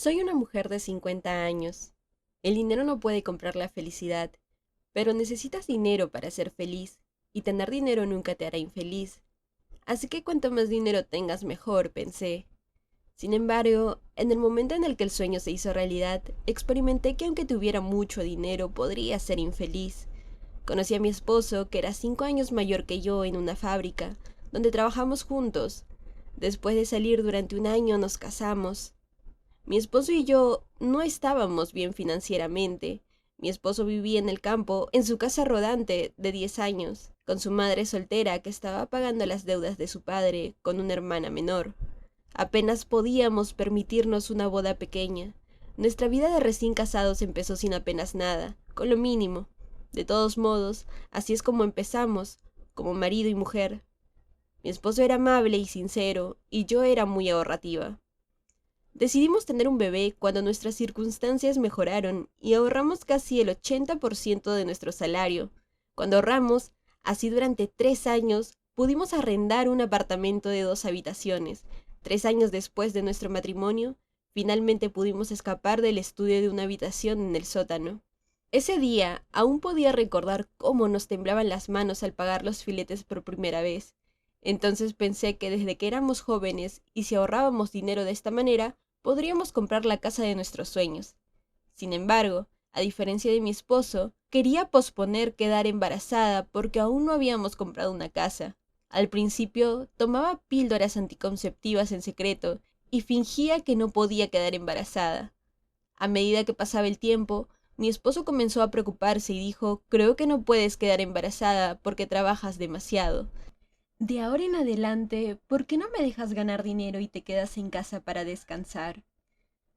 Soy una mujer de 50 años. El dinero no puede comprar la felicidad, pero necesitas dinero para ser feliz, y tener dinero nunca te hará infeliz. Así que cuanto más dinero tengas mejor, pensé. Sin embargo, en el momento en el que el sueño se hizo realidad, experimenté que aunque tuviera mucho dinero, podría ser infeliz. Conocí a mi esposo, que era 5 años mayor que yo, en una fábrica, donde trabajamos juntos. Después de salir durante un año, nos casamos. Mi esposo y yo no estábamos bien financieramente. Mi esposo vivía en el campo, en su casa rodante de 10 años, con su madre soltera que estaba pagando las deudas de su padre con una hermana menor. Apenas podíamos permitirnos una boda pequeña. Nuestra vida de recién casados empezó sin apenas nada, con lo mínimo. De todos modos, así es como empezamos, como marido y mujer. Mi esposo era amable y sincero, y yo era muy ahorrativa. Decidimos tener un bebé cuando nuestras circunstancias mejoraron y ahorramos casi el 80% de nuestro salario. Cuando ahorramos, así durante 3 años, pudimos arrendar un apartamento de 2 habitaciones. 3 años después de nuestro matrimonio, finalmente pudimos escapar del estudio de una habitación en el sótano. Ese día aún podía recordar cómo nos temblaban las manos al pagar los filetes por primera vez. Entonces pensé que desde que éramos jóvenes y si ahorrábamos dinero de esta manera, podríamos comprar la casa de nuestros sueños. Sin embargo, a diferencia de mi esposo, quería posponer quedar embarazada porque aún no habíamos comprado una casa. Al principio, tomaba píldoras anticonceptivas en secreto y fingía que no podía quedar embarazada. A medida que pasaba el tiempo, mi esposo comenzó a preocuparse y dijo, creo que no puedes quedar embarazada porque trabajas demasiado. De ahora en adelante, ¿por qué no me dejas ganar dinero y te quedas en casa para descansar?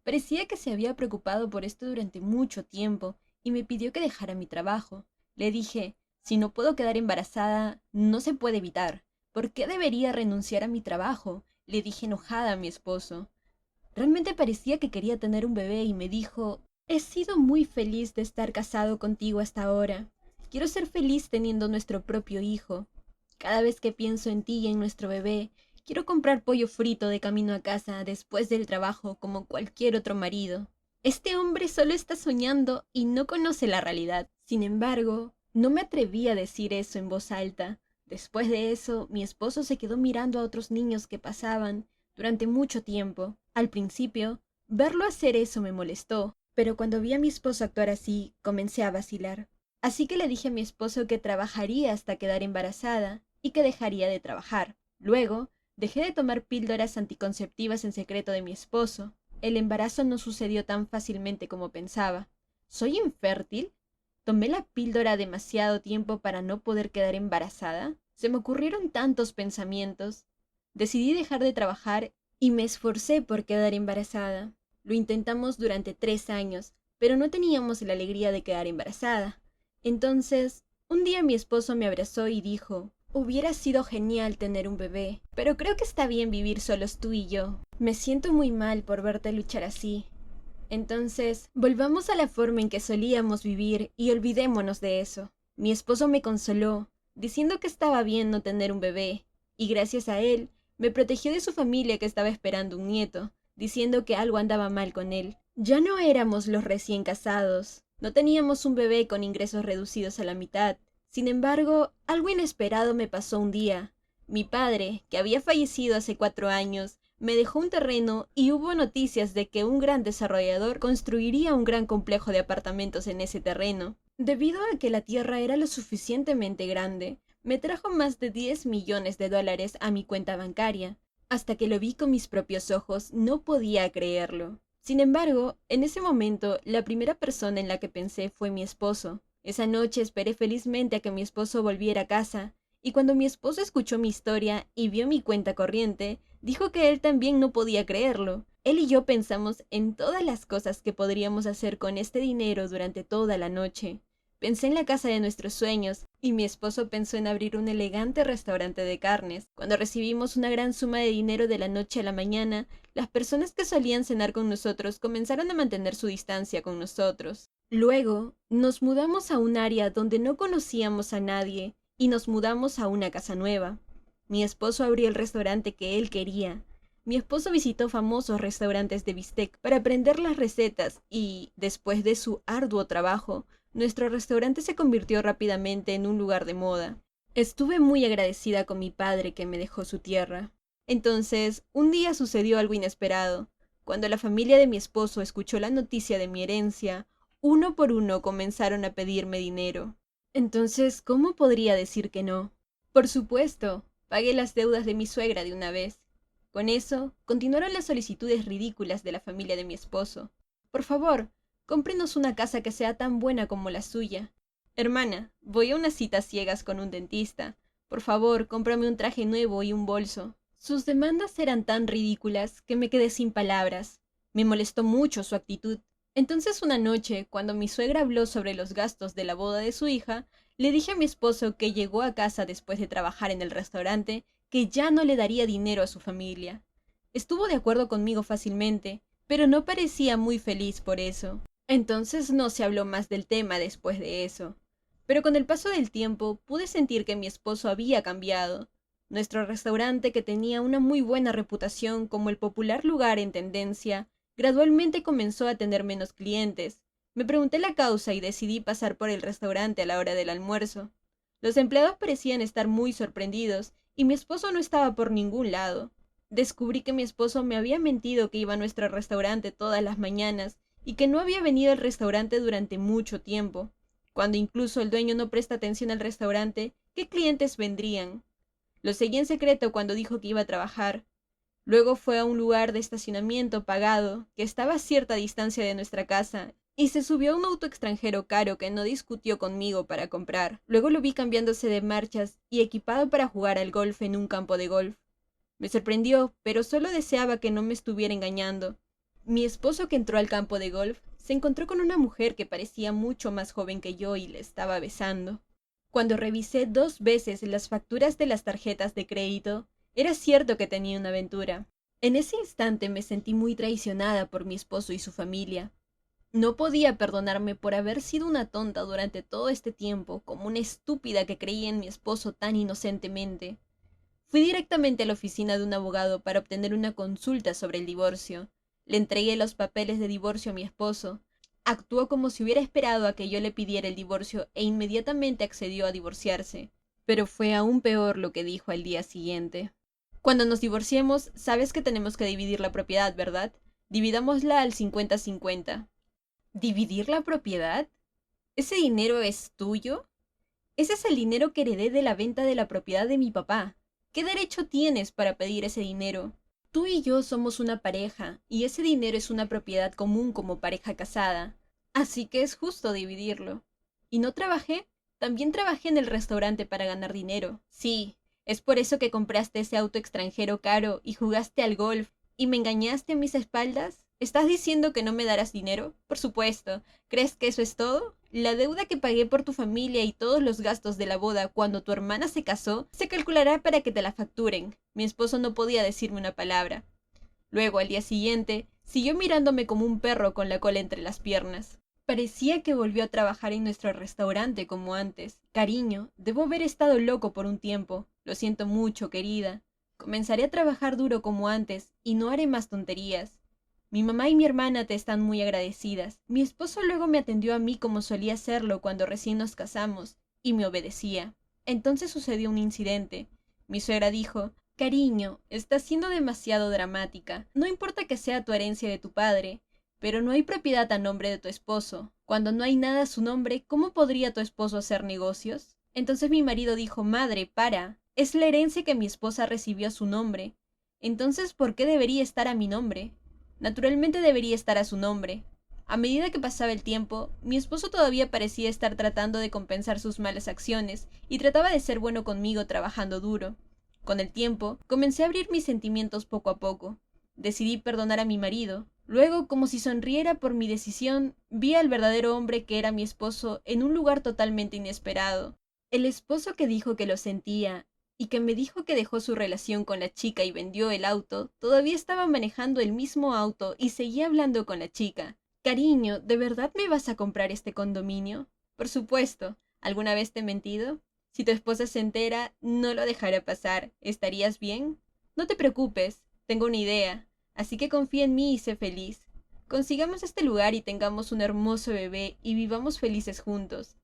Parecía que se había preocupado por esto durante mucho tiempo y me pidió que dejara mi trabajo. Le dije, si no puedo quedar embarazada, no se puede evitar. ¿Por qué debería renunciar a mi trabajo? Le dije enojada a mi esposo. Realmente parecía que quería tener un bebé y me dijo, he sido muy feliz de estar casado contigo hasta ahora. Quiero ser feliz teniendo nuestro propio hijo. Cada vez que pienso en ti y en nuestro bebé, quiero comprar pollo frito de camino a casa después del trabajo como cualquier otro marido. Este hombre solo está soñando y no conoce la realidad. Sin embargo, no me atreví a decir eso en voz alta. Después de eso, mi esposo se quedó mirando a otros niños que pasaban durante mucho tiempo. Al principio, verlo hacer eso me molestó, pero cuando vi a mi esposo actuar así, comencé a vacilar. Así que le dije a mi esposo que trabajaría hasta quedar embarazada y que dejaría de trabajar. Luego, dejé de tomar píldoras anticonceptivas en secreto de mi esposo. El embarazo no sucedió tan fácilmente como pensaba. ¿Soy infértil? ¿Tomé la píldora demasiado tiempo para no poder quedar embarazada? Se me ocurrieron tantos pensamientos. Decidí dejar de trabajar y me esforcé por quedar embarazada. Lo intentamos durante 3 años, pero no teníamos la alegría de quedar embarazada. Entonces, un día mi esposo me abrazó y dijo, hubiera sido genial tener un bebé, pero creo que está bien vivir solos tú y yo. Me siento muy mal por verte luchar así. Entonces, volvamos a la forma en que solíamos vivir y olvidémonos de eso. Mi esposo me consoló, diciendo que estaba bien no tener un bebé, y gracias a él, me protegió de su familia que estaba esperando un nieto, diciendo que algo andaba mal con él. Ya no éramos los recién casados, no teníamos un bebé con ingresos reducidos a la mitad. Sin embargo, algo inesperado me pasó un día. Mi padre, que había fallecido hace 4 años, me dejó un terreno y hubo noticias de que un gran desarrollador construiría un gran complejo de apartamentos en ese terreno. Debido a que la tierra era lo suficientemente grande, me trajo más de 10 millones de dólares a mi cuenta bancaria. Hasta que lo vi con mis propios ojos, no podía creerlo. Sin embargo, en ese momento, la primera persona en la que pensé fue mi esposo. Esa noche esperé felizmente a que mi esposo volviera a casa, y cuando mi esposo escuchó mi historia y vio mi cuenta corriente, dijo que él también no podía creerlo. Él y yo pensamos en todas las cosas que podríamos hacer con este dinero durante toda la noche. Pensé en la casa de nuestros sueños, y mi esposo pensó en abrir un elegante restaurante de carnes. Cuando recibimos una gran suma de dinero de la noche a la mañana, las personas que solían cenar con nosotros comenzaron a mantener su distancia con nosotros. Luego, nos mudamos a un área donde no conocíamos a nadie, y nos mudamos a una casa nueva. Mi esposo abrió el restaurante que él quería. Mi esposo visitó famosos restaurantes de bistec para aprender las recetas y, después de su arduo trabajo, nuestro restaurante se convirtió rápidamente en un lugar de moda. Estuve muy agradecida con mi padre que me dejó su tierra. Entonces, un día sucedió algo inesperado. Cuando la familia de mi esposo escuchó la noticia de mi herencia, uno por uno comenzaron a pedirme dinero. Entonces, ¿cómo podría decir que no? Por supuesto, pagué las deudas de mi suegra de una vez. Con eso, continuaron las solicitudes ridículas de la familia de mi esposo. Por favor, cómprenos una casa que sea tan buena como la suya. Hermana, voy a unas citas ciegas con un dentista. Por favor, cómprame un traje nuevo y un bolso. Sus demandas eran tan ridículas que me quedé sin palabras. Me molestó mucho su actitud. Entonces una noche, cuando mi suegra habló sobre los gastos de la boda de su hija, le dije a mi esposo que llegó a casa después de trabajar en el restaurante que ya no le daría dinero a su familia. Estuvo de acuerdo conmigo fácilmente, pero no parecía muy feliz por eso. Entonces no se habló más del tema después de eso. Pero con el paso del tiempo pude sentir que mi esposo había cambiado. Nuestro restaurante, que tenía una muy buena reputación como el popular lugar en tendencia, gradualmente comenzó a tener menos clientes. Me pregunté la causa y decidí pasar por el restaurante a la hora del almuerzo. Los empleados parecían estar muy sorprendidos y mi esposo no estaba por ningún lado. Descubrí que mi esposo me había mentido que iba a nuestro restaurante todas las mañanas y que no había venido al restaurante durante mucho tiempo. Cuando incluso el dueño no presta atención al restaurante, ¿qué clientes vendrían? Lo seguí en secreto cuando dijo que iba a trabajar. Luego fue a un lugar de estacionamiento pagado, que estaba a cierta distancia de nuestra casa, y se subió a un auto extranjero caro que no discutió conmigo para comprar. Luego lo vi cambiándose de marchas y equipado para jugar al golf en un campo de golf. Me sorprendió, pero solo deseaba que no me estuviera engañando. Mi esposo, que entró al campo de golf, se encontró con una mujer que parecía mucho más joven que yo y le estaba besando. Cuando revisé 2 veces las facturas de las tarjetas de crédito, era cierto que tenía una aventura. En ese instante me sentí muy traicionada por mi esposo y su familia. No podía perdonarme por haber sido una tonta durante todo este tiempo, como una estúpida que creía en mi esposo tan inocentemente. Fui directamente a la oficina de un abogado para obtener una consulta sobre el divorcio. Le entregué los papeles de divorcio a mi esposo. Actuó como si hubiera esperado a que yo le pidiera el divorcio e inmediatamente accedió a divorciarse. Pero fue aún peor lo que dijo al día siguiente. Cuando nos divorciemos, sabes que tenemos que dividir la propiedad, ¿verdad? Dividámosla al 50-50. ¿Dividir la propiedad? ¿Ese dinero es tuyo? Ese es el dinero que heredé de la venta de la propiedad de mi papá. ¿Qué derecho tienes para pedir ese dinero? Tú y yo somos una pareja, y ese dinero es una propiedad común como pareja casada. Así que es justo dividirlo. ¿Y no trabajé? También trabajé en el restaurante para ganar dinero. Sí, es por eso que compraste ese auto extranjero caro y jugaste al golf y me engañaste a mis espaldas. ¿Estás diciendo que no me darás dinero? Por supuesto. ¿Crees que eso es todo? La deuda que pagué por tu familia y todos los gastos de la boda cuando tu hermana se casó se calculará para que te la facturen. Mi esposo no podía decirme una palabra. Luego, al día siguiente, siguió mirándome como un perro con la cola entre las piernas. Parecía que volvió a trabajar en nuestro restaurante como antes. Cariño, debo haber estado loco por un tiempo. Lo siento mucho, querida. Comenzaré a trabajar duro como antes y no haré más tonterías. Mi mamá y mi hermana te están muy agradecidas. Mi esposo luego me atendió a mí como solía hacerlo cuando recién nos casamos, y me obedecía. Entonces sucedió un incidente. Mi suegra dijo: Cariño, estás siendo demasiado dramática. No importa que sea tu herencia de tu padre, pero no hay propiedad a nombre de tu esposo. Cuando no hay nada a su nombre, ¿cómo podría tu esposo hacer negocios? Entonces mi marido dijo: Madre, para. Es la herencia que mi esposa recibió a su nombre. Entonces, ¿por qué debería estar a mi nombre? Naturalmente debería estar a su nombre. A medida que pasaba el tiempo, mi esposo todavía parecía estar tratando de compensar sus malas acciones y trataba de ser bueno conmigo trabajando duro. Con el tiempo, comencé a abrir mis sentimientos poco a poco. Decidí perdonar a mi marido. Luego, como si sonriera por mi decisión, vi al verdadero hombre que era mi esposo en un lugar totalmente inesperado. El esposo que dijo que lo sentía y que me dijo que dejó su relación con la chica y vendió el auto, todavía estaba manejando el mismo auto y seguía hablando con la chica. Cariño, ¿de verdad me vas a comprar este condominio? Por supuesto. ¿Alguna vez te he mentido? Si tu esposa se entera, no lo dejará pasar. ¿Estarías bien? No te preocupes. tengo una idea, así que confía en mí y sé feliz. Consigamos este lugar y tengamos un hermoso bebé y vivamos felices juntos.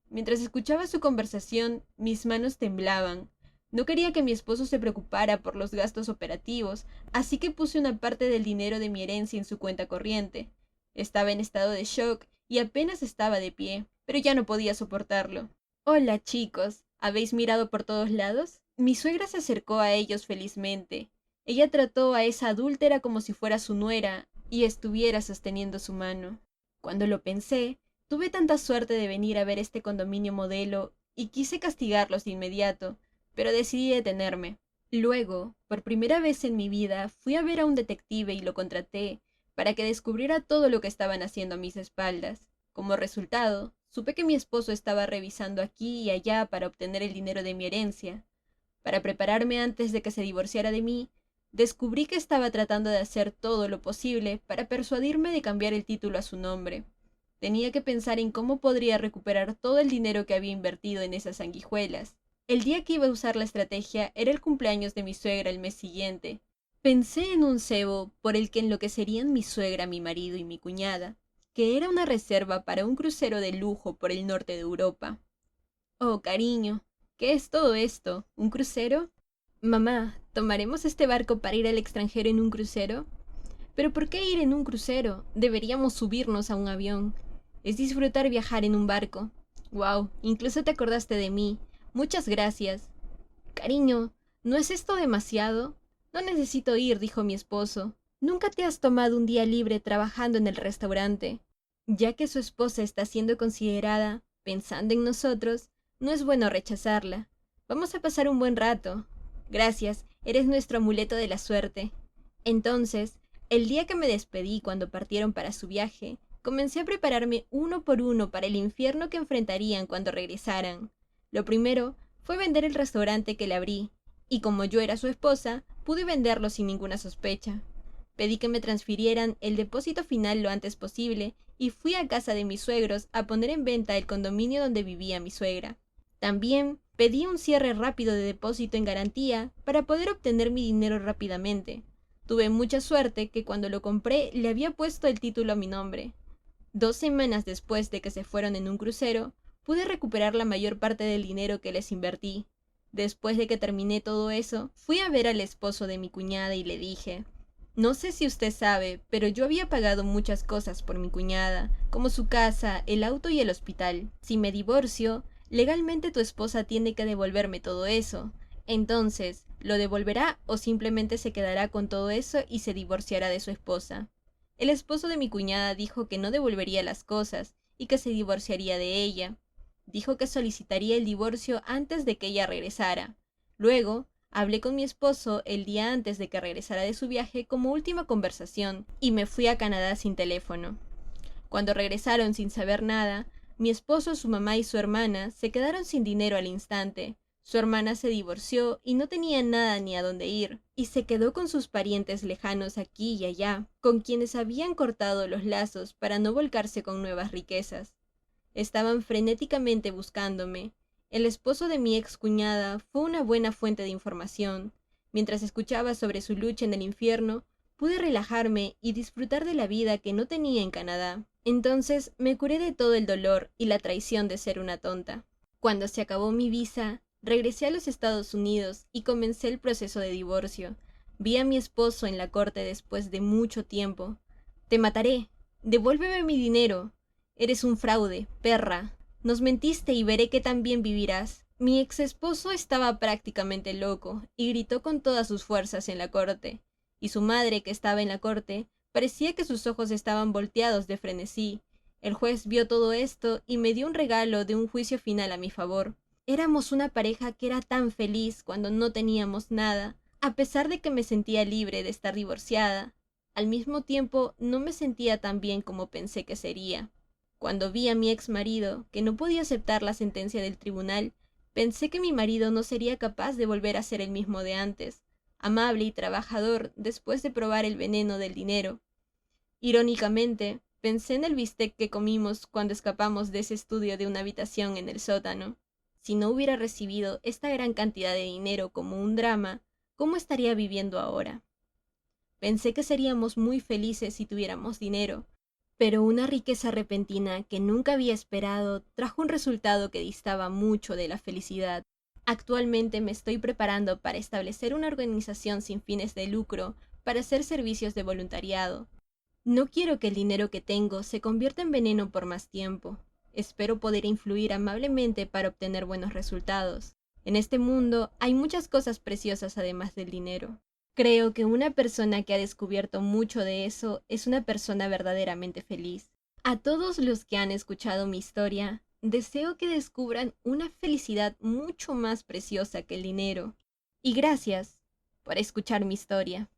Mientras escuchaba su conversación, mis manos temblaban. No quería que mi esposo se preocupara por los gastos operativos, así que puse una parte del dinero de mi herencia en su cuenta corriente. Estaba en estado de shock y apenas estaba de pie, pero ya no podía soportarlo. Hola, chicos. ¿Habéis mirado por todos lados? Mi suegra se acercó a ellos felizmente. Ella trató a esa adúltera como si fuera su nuera y estuviera sosteniendo su mano. Cuando lo pensé, tuve tanta suerte de venir a ver este condominio modelo y quise castigarlos de inmediato, pero decidí detenerme. Luego, por primera vez en mi vida, fui a ver a un detective y lo contraté para que descubriera todo lo que estaban haciendo a mis espaldas. Como resultado, supe que mi esposo estaba revisando aquí y allá para obtener el dinero de mi herencia. Para prepararme antes de que se divorciara de mí, descubrí que estaba tratando de hacer todo lo posible para persuadirme de cambiar el título a su nombre. Tenía que pensar en cómo podría recuperar todo el dinero que había invertido en esas sanguijuelas. El día que iba a usar la estrategia era el cumpleaños de mi suegra el mes siguiente. Pensé en un cebo por el que enloquecerían mi suegra, mi marido y mi cuñada, que era una reserva para un crucero de lujo por el norte de Europa. Oh, cariño, ¿qué es todo esto? ¿Un crucero? Mamá, ¿tomaremos este barco para ir al extranjero en un crucero? ¿Pero por qué ir en un crucero? Deberíamos subirnos a un avión. Es disfrutar viajar en un barco. Wow, incluso te acordaste de mí. Muchas gracias. Cariño, ¿no es esto demasiado? No necesito ir, dijo mi esposo. Nunca te has tomado un día libre trabajando en el restaurante. Ya que su esposa está siendo considerada, pensando en nosotros, no es bueno rechazarla. Vamos a pasar un buen rato. Gracias, eres nuestro amuleto de la suerte. Entonces, el día que me despedí cuando partieron para su viaje, comencé a prepararme uno por uno para el infierno que enfrentarían cuando regresaran. Lo primero fue vender el restaurante que le abrí, y como yo era su esposa, pude venderlo sin ninguna sospecha. Pedí que me transfirieran el depósito final lo antes posible y fui a casa de mis suegros a poner en venta el condominio donde vivía mi suegra. También pedí un cierre rápido de depósito en garantía para poder obtener mi dinero rápidamente. Tuve mucha suerte que cuando lo compré le había puesto el título a mi nombre. 2 semanas después de que se fueron en un crucero, pude recuperar la mayor parte del dinero que les invertí. Después de que terminé todo eso, fui a ver al esposo de mi cuñada y le dije: no sé si usted sabe, pero yo había pagado muchas cosas por mi cuñada, como su casa, el auto y el hospital. Si me divorcio, legalmente tu esposa tiene que devolverme todo eso. Entonces, ¿lo devolverá o simplemente se quedará con todo eso y se divorciará de su esposa? El esposo de mi cuñada dijo que no devolvería las cosas y que se divorciaría de ella. Dijo que solicitaría el divorcio antes de que ella regresara. Luego, hablé con mi esposo el día antes de que regresara de su viaje como última conversación y me fui a Canadá sin teléfono. Cuando regresaron sin saber nada, mi esposo, su mamá y su hermana se quedaron sin dinero al instante. Su hermana se divorció y no tenía nada ni a dónde ir, y se quedó con sus parientes lejanos aquí y allá, con quienes habían cortado los lazos para no volcarse con nuevas riquezas. Estaban frenéticamente buscándome. El esposo de mi ex cuñada fue una buena fuente de información. Mientras escuchaba sobre su lucha en el infierno, pude relajarme y disfrutar de la vida que no tenía en Canadá. Entonces me curé de todo el dolor y la traición de ser una tonta. Cuando se acabó mi visa, regresé a los Estados Unidos y comencé el proceso de divorcio. Vi a mi esposo en la corte después de mucho tiempo. Te mataré. Devuélveme mi dinero. Eres un fraude, perra. Nos mentiste y veré que también vivirás. Mi ex esposo estaba prácticamente loco y gritó con todas sus fuerzas en la corte. Y su madre, que estaba en la corte, parecía que sus ojos estaban volteados de frenesí. El juez vio todo esto y me dio un regalo de un juicio final a mi favor. Éramos una pareja que era tan feliz cuando no teníamos nada, a pesar de que me sentía libre de estar divorciada. Al mismo tiempo, no me sentía tan bien como pensé que sería. Cuando vi a mi ex marido, que no podía aceptar la sentencia del tribunal, pensé que mi marido no sería capaz de volver a ser el mismo de antes, amable y trabajador después de probar el veneno del dinero. Irónicamente, pensé en el bistec que comimos cuando escapamos de ese estudio de una habitación en el sótano. Si no hubiera recibido esta gran cantidad de dinero como un drama, ¿cómo estaría viviendo ahora? Pensé que seríamos muy felices si tuviéramos dinero, pero una riqueza repentina que nunca había esperado trajo un resultado que distaba mucho de la felicidad. Actualmente me estoy preparando para establecer una organización sin fines de lucro para hacer servicios de voluntariado. No quiero que el dinero que tengo se convierta en veneno por más tiempo. Espero poder influir amablemente para obtener buenos resultados. En este mundo hay muchas cosas preciosas además del dinero. Creo que una persona que ha descubierto mucho de eso es una persona verdaderamente feliz. A todos los que han escuchado mi historia, deseo que descubran una felicidad mucho más preciosa que el dinero. Y gracias por escuchar mi historia.